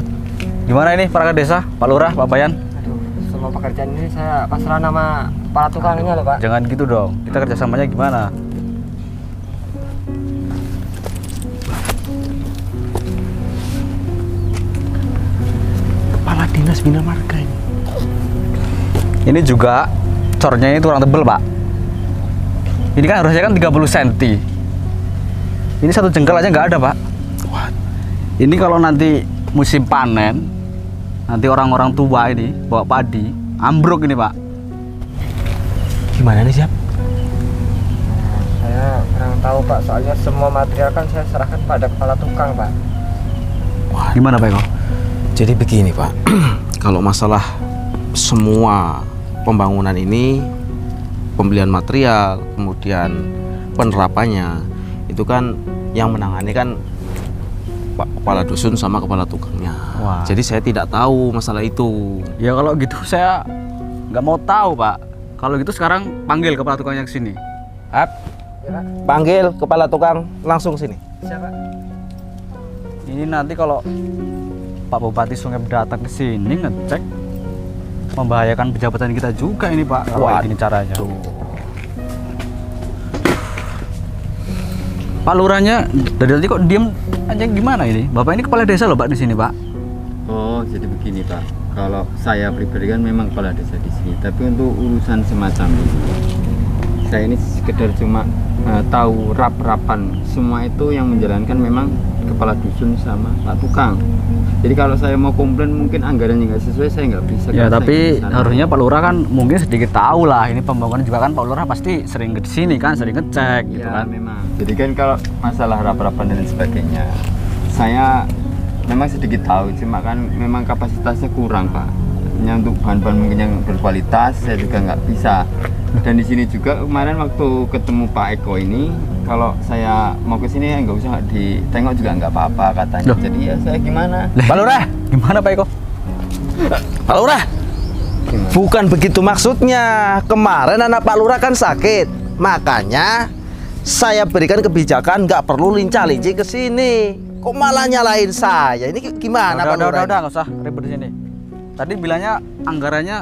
Gimana ini perangkat desa, Pak Lurah, Pak Bayan? Aduh, semua pekerjaan ini saya pasrah nama para tukangnya loh Pak. Jangan gitu dong. Kita kerjasamanya gimana? Kepala Dinas Bina Marga ini. Ini juga cornya ini kurang tebel Pak. Ini kan harusnya kan 30 cm. Ini 1 jengkal aja nggak ada, Pak. Wah. Ini kalau nanti musim panen, nanti orang-orang tua ini bawa padi, ambruk ini, Pak. Gimana nih, Siap? Saya kurang tahu Pak, soalnya semua material kan saya serahkan pada kepala tukang Pak. Wah, gimana, Pak Eko? Jadi begini Pak, kalau masalah semua pembangunan ini, pembelian material, kemudian penerapannya, itu kan yang menangani kan Pak Kepala Dusun sama Kepala Tukangnya. Wah. Jadi saya tidak tahu masalah itu. Ya kalau gitu saya nggak mau tahu, Pak. Kalau gitu sekarang panggil kepala tukang yang sini. Panggil Kepala Tukang langsung sini. Siapa? Ini nanti kalau Pak Bupati Sungai datang ke sini ngecek, membahayakan pejabatan kita juga ini, Pak. Kalau kayak gini caranya. Pak Lurahnya dari tadi kok diem aja, gimana ini? Bapak ini kepala desa loh, Pak, di sini, Pak. Oh, jadi begini Pak. Kalau saya pribadi kan memang kepala desa di sini, tapi untuk urusan semacam ini, saya ini sekedar cuma tahu rap-rapan. Semua itu yang menjalankan memang kepala dusun sama Pak Tukang. Jadi kalau saya mau komplain mungkin anggarannya nggak sesuai, saya nggak bisa. Ya, Kalau tapi saya nggak di sana. harusnya Pak Lurah kan mungkin sedikit tahu lah. Ini pembangunan juga kan Pak Lurah pasti sering ke sini kan, sering ngecek gitu Ya kan. memang. Jadi kan kalau masalah rap-rapan dan sebagainya, saya memang sedikit tahu, cuma kan memang kapasitasnya kurang Pak. Hanya untuk bahan-bahan mungkin yang berkualitas saya juga nggak bisa. Dan di sini juga kemarin waktu ketemu Pak Eko ini, kalau saya mau ke sini ya nggak usah ditengok juga nggak apa-apa katanya. Loh. Jadi ya saya gimana? Pak Lurah, Gimana, Pak Eko? Pak Lurah, bukan begitu maksudnya. Kemarin anak Pak Lurah kan sakit, makanya saya berikan kebijakan nggak perlu lincah-linci ke sini. Kok malah nyalain saya? Ini gimana Pak Lurah? Udah, nggak usah ribut di sini. Tadi bilangnya anggarannya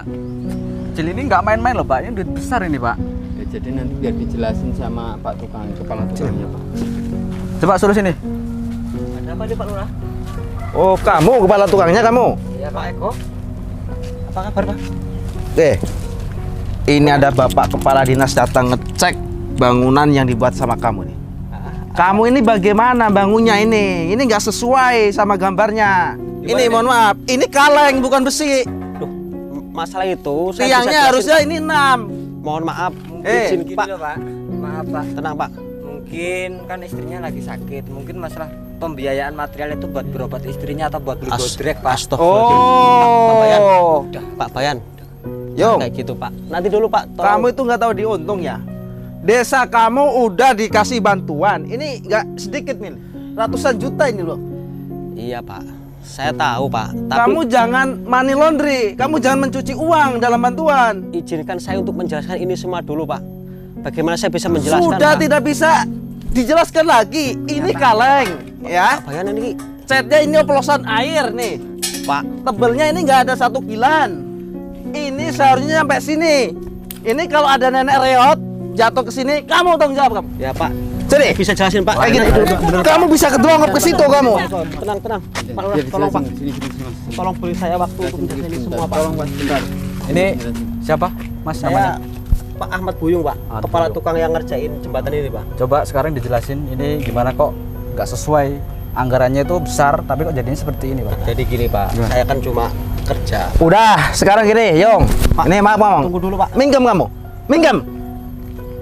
kecil, ini nggak main-main loh, Pak. Ini duit besar ini, Pak. Ya, jadi nanti biar dijelasin sama Pak Tukang, kepala tukangnya Pak. Coba suruh sini. Ada apa nih Pak Lurah? Oh, kamu kepala tukangnya kamu? Iya Pak Eko. Apa kabar Pak? Ini ada Bapak Kepala Dinas datang ngecek bangunan yang dibuat sama kamu nih. Kamu ini bagaimana bangunnya ini? Ini nggak sesuai sama gambarnya. Ini mohon maaf, ini kaleng bukan besi. Duh, masalah itu saya bisa Tiangnya jelasin. harusnya ini 6. Mohon maaf. Eh, Gini Pak. loh Pak. Maaf Pak. Tenang, Pak. Mungkin kan istrinya lagi sakit. Mungkin masalah pembiayaan material itu buat berobat istrinya atau buat beli bodrek Pak. Pak Bayan. Oh, Pak Bayan. Yong, Kayak gitu, Pak. Nanti dulu, Pak. Tolong. kamu itu nggak tahu diuntung ya. Desa kamu udah dikasih bantuan. Ini nggak sedikit nih, ratusan juta ini loh. Iya, Pak. Saya tahu, Pak. Tapi Kamu jangan money laundry, kamu jangan mencuci uang dalam bantuan. izinkan saya untuk menjelaskan ini semua dulu, Pak. Bagaimana saya bisa menjelaskan? Sudah Pak? tidak bisa dijelaskan lagi. Ini kaleng, ya. Pak Bayan ini, Catnya ini oplosan air nih. Pak. Tebelnya ini nggak ada 1 kilan. Ini seharusnya sampai sini. Ini kalau ada nenek reot jatuh ke sini, kamu tanggung jawab kamu. Ya, Pak. Sini. Bisa jelasin, Pak. Kayak gini. Kamu bisa kedongop ke situ kamu. Tenang, tenang. Pak Lurah, tolong, Pak. Tolong beri saya waktu untuk menjelaskan ini semua, Pak. Ini siapa, Mas? Saya Pak Ahmad Buyung, Pak. Ahmad Kepala Buyung. tukang yang ngerjain jembatan ini, Pak. Coba sekarang dijelasin ini gimana kok nggak sesuai. Anggarannya itu besar, tapi kok jadinya seperti ini, Pak. Jadi gini, Pak. Gimana? Saya kan cuma kerja. Udah, sekarang gini, Yong. Ini maaf, Ngomong. Tunggu dulu, Pak. Minggem kamu. Minggem.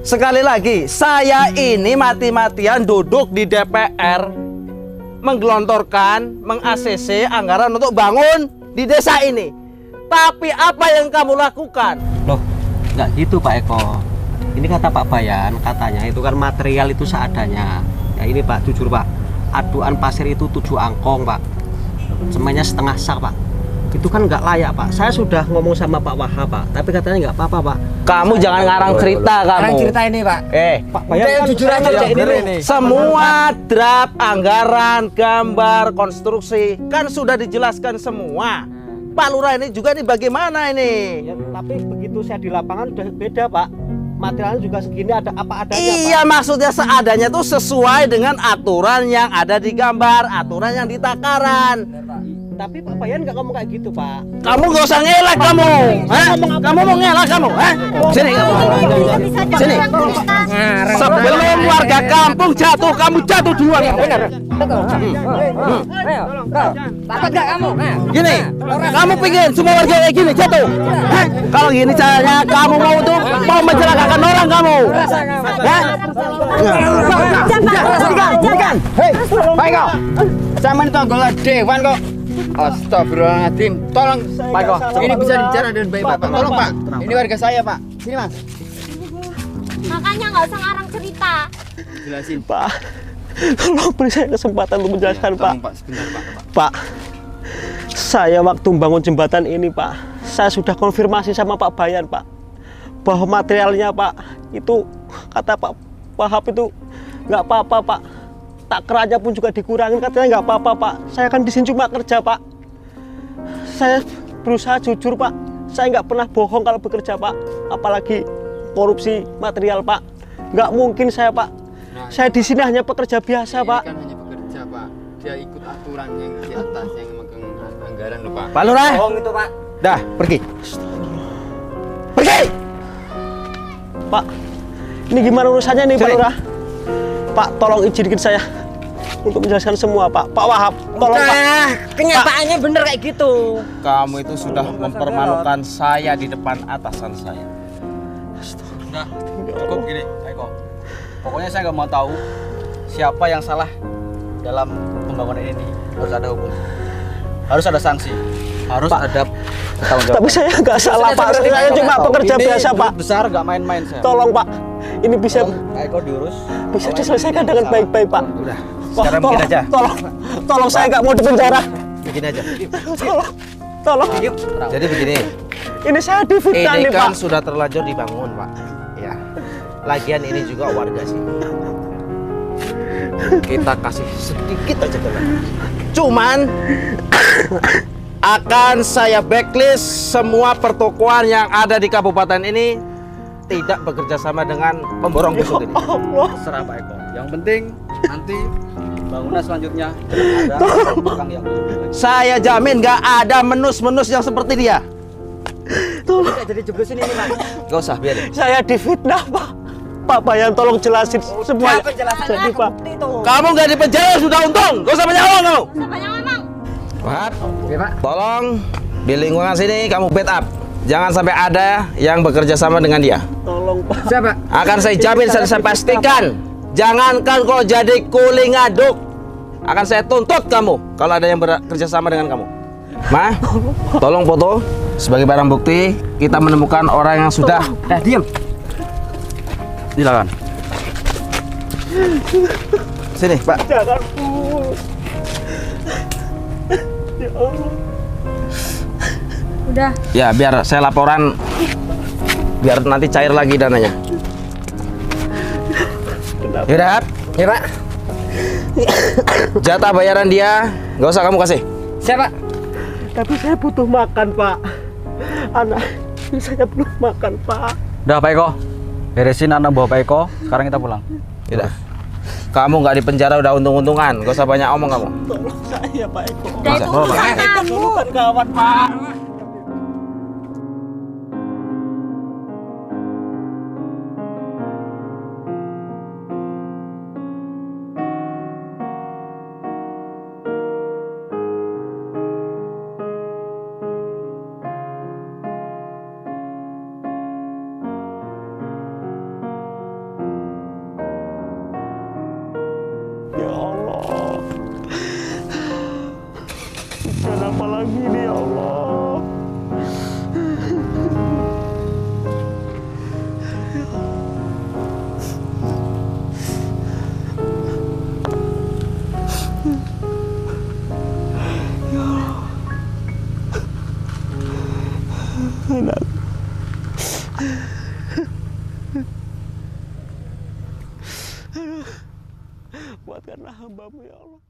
Sekali lagi, saya ini mati-matian duduk di DPR menggelontorkan, meng-ACC anggaran untuk bangun di desa ini. Tapi apa yang kamu lakukan? Loh, nggak gitu, Pak Eko. Ini kata Pak Bayan, katanya itu kan material itu seadanya. Ya ini, Pak, jujur, Pak. Aduan pasir itu 7 angkong, Pak. Semennya setengah sak, Pak. Itu kan nggak layak, Pak. Saya sudah ngomong sama Pak Wahab, Pak. Tapi katanya nggak apa-apa, Pak. Kamu jangan ngarang cerita kamu. Sekarang cerita ini Pak. Pak Bayan kan jujur aja, ngerjain jujur ini. Semua draft anggaran, gambar, konstruksi kan sudah dijelaskan semua. Pak Lurah ini juga nih bagaimana ini? Ya, tapi begitu saya di lapangan udah beda, Pak. Materialnya juga segini, ada apa adanya, Iya, Pak. maksudnya seadanya tuh sesuai dengan aturan yang ada di gambar, aturan yang di takaran. Tapi Pak Bayan nggak ngomong kayak gitu, Pak. Kamu gak usah ngelak kamu. Hah? Kamu mau ngelak kamu? Hah? Sini kamu. Sini. Sebelum warga kampung jatuh, kamu jatuh duluan. Benar. Betul. Ayo, bro. Takut gak kamu? Gini, kamu pingin semua warga kayak gini jatuh? Hah? Kalau gini caranya, kamu mau mencelakakan orang kamu? Ya? Jangan. Hei, Pak Eko. Sama ini tonggolan dewan kok. Astagfirullahaladzim. Tolong, Pak Eko. Ini bisa bicara dengan baik, Pak. Tolong, Pak. Ini warga saya, Pak. Sini, Mas. Makanya nggak usah ngarang cerita. Jelasin. Pak, tolong beri saya kesempatan untuk menjelaskan, Pak. Pak, sebentar, Pak. Pak, saya waktu membangun jembatan ini, Pak, saya sudah konfirmasi sama Pak Bayan, Pak, bahwa materialnya, Pak, itu kata Pak Wahab itu nggak apa-apa, Pak. Takarannya pun juga dikurangin, katanya nggak apa-apa, Pak. Saya kan di sini cuma kerja, Pak. Saya berusaha jujur, Pak. Saya nggak pernah bohong kalau bekerja, Pak. Apalagi korupsi material, Pak. Nggak mungkin saya, Pak. Saya di sini hanya pekerja biasa, Ini Pak. kan hanya bekerja, Pak. Dia ikut aturan yang di atas yang megang anggaran loh, Pak. Pak Lurah, Bohong itu, Pak. dah pergi. Pergi. Pak, ini gimana urusannya nih, Pak Sini. Lurah? Pak, tolong izinkan saya untuk menjelaskan semua, Pak. Pak Wahab, tolong, Pak. Kenyataannya bener kayak gitu. Kamu itu sudah mempermalukan saya di depan atasan saya. Udah, cukup gini, Pak Eko. Pokoknya saya nggak mau tahu siapa yang salah dalam pembangunan ini. Harus ada hukum, harus ada sanksi, harus Pak, ada tanggung jawab. Tapi saya nggak salah, Pak. Saya cuma pekerja Ini biasa, Pak. besar, nggak main-main saya. Tolong, Pak. Ini bisa Pak Eko diurus. diselesaikan dengan baik-baik, Pak. Udah, Pak, sekarang tolong, begini aja. Tolong saya nggak mau dipenjara. Begini aja. Tolong. Jadi begini, Ini saya difitnah ini nih, kan Pak. sudah terlanjur dibangun, Pak. Ya. Lagian ini juga warga sini. Kita kasih sedikit aja dulu. Cuman akan saya backlist semua pertokoan yang ada di kabupaten ini tidak bekerja sama dengan pemborong busuk ini. Terserah Pak Eko. Yang penting nanti bangunan selanjutnya ada tukang yang lebih. Saya jamin nggak ada menus-menus yang seperti dia. Tidak jadi jeblosin ini, Pak. Gak usah, biarin. Saya difitnah, Pak. Pak Bayan, tolong jelasin semuanya. Jadi, Pak, Kamu nggak di penjara sudah untung. Gak usah banyak ngomong kamu. Siapa yang ngomong? Wahab, Oke, Pak. tolong di lingkungan sini kamu backup. Jangan sampai ada yang bekerja sama dengan dia. tolong, Pak. Siapa? Akan saya jamin, saya pastikan. Jangankan kau jadi kuli ngaduk, akan saya tuntut kamu kalau ada yang bekerja sama dengan kamu. Ma, tolong foto sebagai barang bukti. Kita menemukan orang yang sudah. Diam. Silakan. Sini, Pak. Jangan, Bu. Ya Allah. Udah. Ya, biar saya laporan, biar nanti cair lagi dananya. Yaudah, Hap. Ya, Pak. Jatah bayaran dia nggak usah kamu kasih. Siapa? Tapi saya butuh makan, Pak. Anak saya belum makan, Pak. Udah Pak Eko, beresin anak buah Pak Eko. Sekarang kita pulang. Yaudah. Kamu nggak di penjara udah untung-untungan, gak usah banyak omong kamu. Tolong saya, Pak Eko. Udah itu urusan kamu. Bukan kawan, Pak. Ya Allah. Dan apa lagi nih, ya Allah. Kuatkanlah hamba-Mu, ya Allah.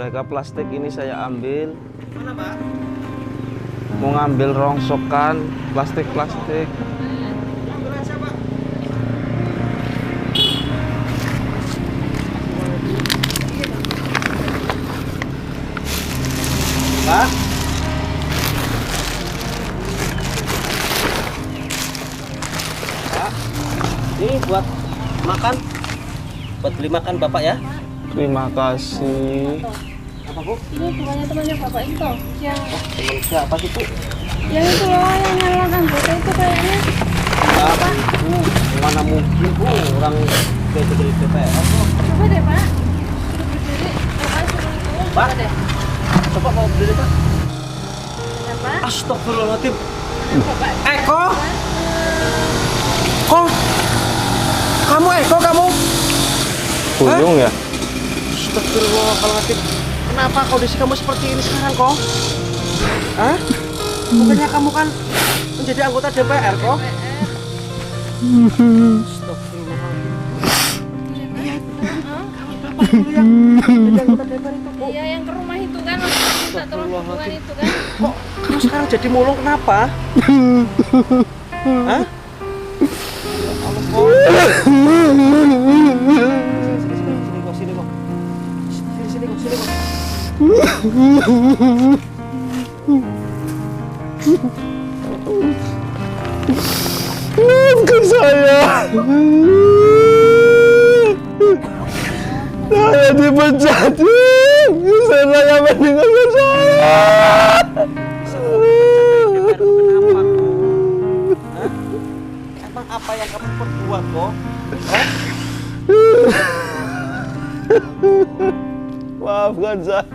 Jaga plastik ini saya ambil. Mana, Pak? Mau ngambil rongsokan plastik-plastik. Ambulan siapa? Pak? Pak? Ini buat makan. Buat beli makan Bapak ya. Terima kasih. Apa, Bu? Ini bukannya temannya bapak itu yang Teman siapa sih, Bu? yang itu loh yang nyalon anggota itu kayaknya. Pak, mana mungkin, Bu, orang dari DPR kok. Coba deh pak. Suruh berdiri. Bapak suruh itu. Pak? Coba deh. Coba mau berdiri, Pak. Ya, pak. Astagfirullahaladzim. Bapak. Eko? Kok? Kamu Eko, kamu? Buyung ya? Astagfirullahaladzim. Kenapa kondisi kamu seperti ini sekarang, kok? Hah? Bukannya kamu kan menjadi anggota DPR, kok? Astagfirullahaladzim. Iya, kamu bapak dulu yang jadi anggota DPR itu, kok? Iya yang ke rumah itu kan minta tolong hubungan itu kan. Kok kamu sekarang jadi mulung, kenapa? Hah? Ya Allah, kok. Sini kok, sini kok. Sini kok. Maafkan saya. Saya dipecat. Saya meninggalkan saya. Kenapa, kok? Hah? Emang apa yang kamu perbuat, kok? Hah? Maafkan saya.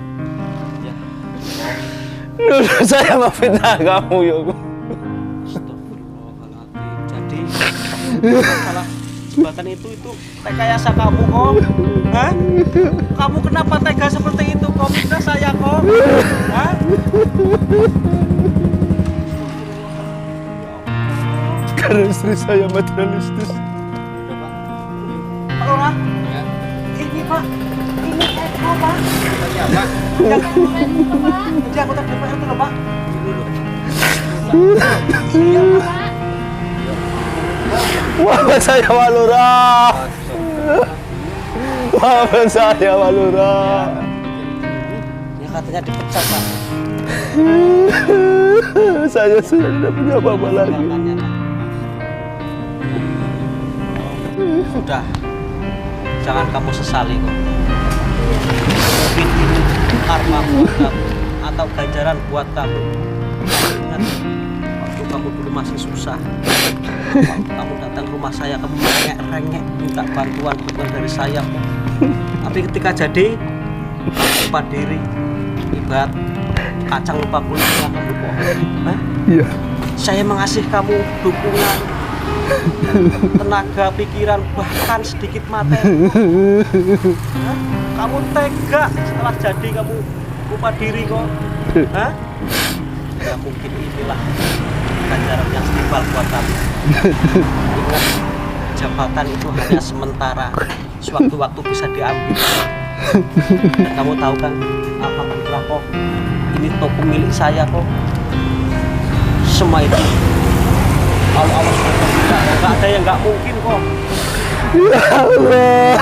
Dulu saya memfitnah kamu, Yoko. Astagfirullahaladzim. Jadi masalah jembatan itu rekayasa kamu, kok? Hah? Kamu kenapa tega seperti itu, kok? Fitnah saya, kok? Hah? Karena istri saya materialistis. Pak Lurah? Ini, Pak. Ini Eko, Pak. Siapa? Jadi anggota DPR itu loh, Pak. Iya, Pak. Maafkan saya, Pak Lurah. Maafkan saya, Pak Lurah. Ya katanya dipecat, Pak. Saya sudah tidak punya apa-apa lagi. Sudah. Jangan kamu sesali, kok. Mungkin ini karma buat kamu atau ganjaran buat kamu. Ingat, waktu kamu dulu masih susah, waktu kamu datang ke rumah saya, kamu rengek minta bantuan dari saya, kok. Tapi ketika jadi, lupa diri, ibarat kacang lupa kulitnya kamu, kok. Hah? Iya. Saya mengasih kamu dukungan, tenaga, pikiran, bahkan sedikit materi. Hah? Kamu tega setelah jadi kamu lupa diri, kok. Hah? Ya mungkin inilah ganjaran yang setimpal buat kamu. Ingat, jabatan itu hanya sementara, sewaktu-waktu bisa diambil. Dan kamu tahu kan, alhamdulillah, kok, ini toko milik saya, kok. Semua itu Allah SWT, nggak ada yang nggak mungkin, kok. Ya Allah.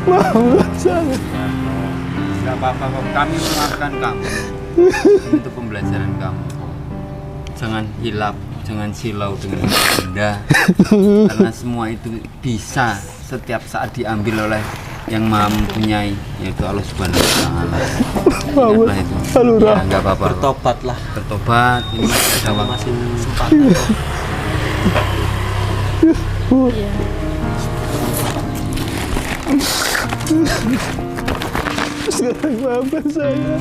Maafkan saya. Gak apa-apa kok, kami memaafkan kamu. Itu pembelajaran kamu. Jangan hilap, jangan silau dengan benda, karena semua itu bisa setiap saat diambil oleh yang maha mempunyai, yaitu Allah Subhanahu wa Ta'ala. Ingatlah itu. Ya, nggak apa-apa. Bertobatlah. Bertobat, ini masih ada waktu. Masih kesempatan, kok. Sekarang maafkan saya.